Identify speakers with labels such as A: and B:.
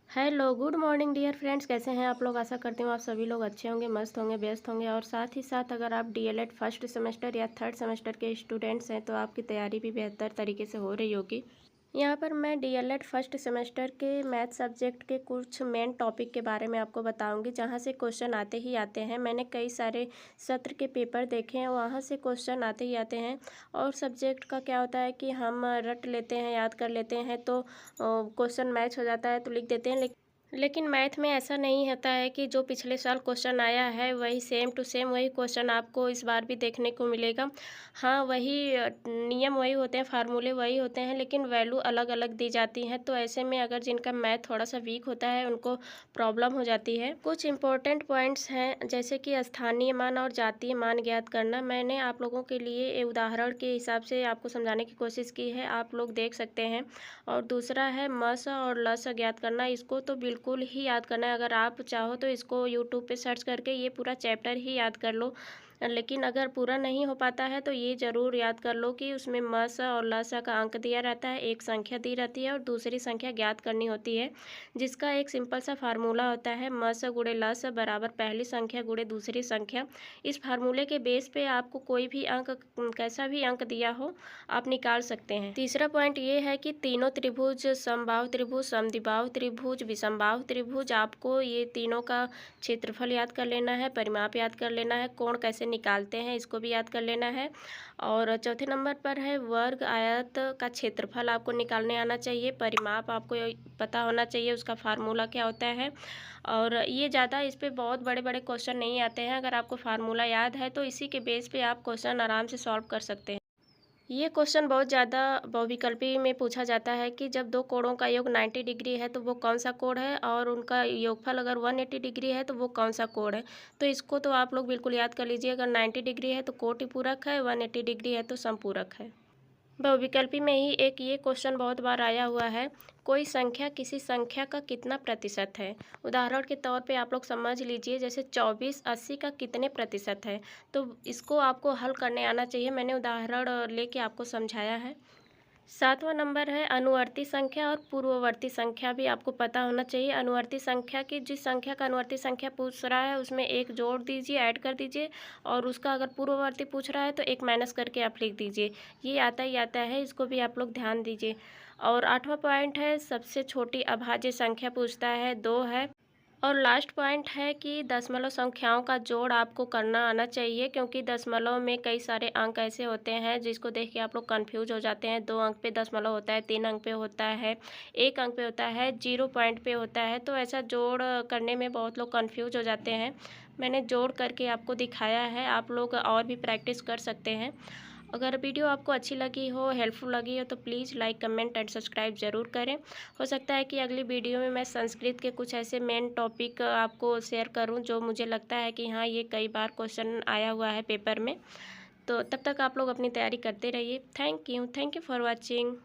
A: Hello good morning dear friends, कैसे हैं आप लोग। आशा करती हूँ आप सभी लोग अच्छे होंगे, मस्त होंगे, व्यस्त होंगे। और साथ ही साथ अगर आप डीएलएड फर्स्ट सेमेस्टर या थर्ड सेमेस्टर के स्टूडेंट्स हैं तो आपकी तैयारी भी बेहतर तरीके से हो रही होगी। यहाँ पर मैं डीएलएड फर्स्ट सेमेस्टर के मैथ सब्जेक्ट के कुछ मेन टॉपिक के बारे में आपको बताऊंगी, जहाँ से क्वेश्चन आते ही आते हैं। मैंने कई सारे सत्र के पेपर देखे हैं, वहाँ से क्वेश्चन आते ही आते हैं। और सब्जेक्ट का क्या होता है कि हम रट लेते हैं, याद कर लेते हैं, तो क्वेश्चन मैच हो जाता है तो लिख देते हैं। लेकिन मैथ में ऐसा नहीं होता है कि जो पिछले साल क्वेश्चन आया है वही सेम टू सेम वही क्वेश्चन आपको इस बार भी देखने को मिलेगा। हाँ, वही नियम वही होते हैं, फार्मूले वही होते हैं, लेकिन वैल्यू अलग अलग दी जाती हैं। तो ऐसे में अगर जिनका मैथ थोड़ा सा वीक होता है उनको प्रॉब्लम हो जाती है। कुछ इंपॉर्टेंट पॉइंट्स हैं, जैसे कि स्थानीय मान और जातीय मान ज्ञात करना। मैंने आप लोगों के लिए एक उदाहरण के हिसाब से आपको समझाने की कोशिश की है, आप लोग देख सकते हैं। और दूसरा है मस और लस ज्ञात करना। इसको तो बिल्कुल ही याद करना है। अगर आप चाहो तो इसको यूट्यूब पे सर्च करके ये पूरा चैप्टर ही याद कर लो। लेकिन अगर पूरा नहीं हो पाता है तो ये ज़रूर याद कर लो कि उसमें मस और लस का अंक दिया रहता है, एक संख्या दी रहती है और दूसरी संख्या ज्ञात करनी होती है, जिसका एक सिंपल सा फार्मूला होता है, मस गुणे लस बराबर पहली संख्या गुणे दूसरी संख्या। इस फार्मूले के बेस पे आपको कोई भी अंक, कैसा भी अंक दिया हो, आप निकाल सकते हैं। तीसरा पॉइंट ये है कि तीनों त्रिभुज, समबाहु त्रिभुज, समद्विबाहु त्रिभुज, विषमबाहु त्रिभुज, आपको ये तीनों का क्षेत्रफल याद कर लेना है, परिमाप याद कर लेना है, कोण कैसे निकालते हैं इसको भी याद कर लेना है। और चौथे नंबर पर है वर्ग आयत का क्षेत्रफल आपको निकालने आना चाहिए, परिमाप आपको पता होना चाहिए, उसका फार्मूला क्या होता है। और ये ज़्यादा इस पे बहुत बड़े बड़े क्वेश्चन नहीं आते हैं। अगर आपको फार्मूला याद है तो इसी के बेस पे आप क्वेश्चन आराम से सॉल्व कर सकते हैं। ये क्वेश्चन बहुत ज़्यादा बहुविकल्पी में पूछा जाता है कि जब दो कोणों का योग 90 डिग्री है तो वो कौन सा कोण है, और उनका योगफल अगर 180 डिग्री है तो वो कौन सा कोण है। तो इसको तो आप लोग बिल्कुल याद कर लीजिए। अगर 90 डिग्री है तो कोटि पूरक है, 180 डिग्री है तो समपूरक है। बहुविकल्पी में ही एक ये क्वेश्चन बहुत बार आया हुआ है, कोई संख्या किसी संख्या का कितना प्रतिशत है। उदाहरण के तौर पे आप लोग समझ लीजिए, जैसे 24 80 का कितने प्रतिशत है, तो इसको आपको हल करने आना चाहिए। मैंने उदाहरण लेके आपको समझाया है। सातवां नंबर है अनुवर्ती संख्या और पूर्ववर्ती संख्या भी आपको पता होना चाहिए। अनुवर्ती संख्या की, जिस संख्या का अनुवर्ती संख्या पूछ रहा है उसमें एक जोड़ दीजिए, ऐड कर दीजिए, और उसका अगर पूर्ववर्ती पूछ रहा है तो एक माइनस करके आप लिख दीजिए। ये आता ही आता है, इसको भी आप लोग ध्यान दीजिए। और आठवां पॉइंट है सबसे छोटी अभाज्य संख्या पूछता है, 2 है। और लास्ट पॉइंट है कि दशमलव संख्याओं का जोड़ आपको करना आना चाहिए, क्योंकि दशमलव में कई सारे अंक ऐसे होते हैं जिसको देख के आप लोग कंफ्यूज हो जाते हैं। 2 अंक पे दशमलव होता है, 3 अंक पे होता है, 1 अंक पे होता है, 0 पॉइंट पे होता है। तो ऐसा जोड़ करने में बहुत लोग कंफ्यूज हो जाते हैं। मैंने जोड़ करके आपको दिखाया है, आप लोग और भी प्रैक्टिस कर सकते हैं। अगर वीडियो आपको अच्छी लगी हो, हेल्पफुल लगी हो, तो please like, comment and subscribe ज़रूर करें। हो सकता है कि अगली वीडियो में मैं संस्कृत के कुछ ऐसे मेन टॉपिक आपको शेयर करूं जो मुझे लगता है कि हाँ, ये कई बार क्वेश्चन आया हुआ है पेपर में। तो तब तक आप लोग अपनी तैयारी करते रहिए। Thank you for watching.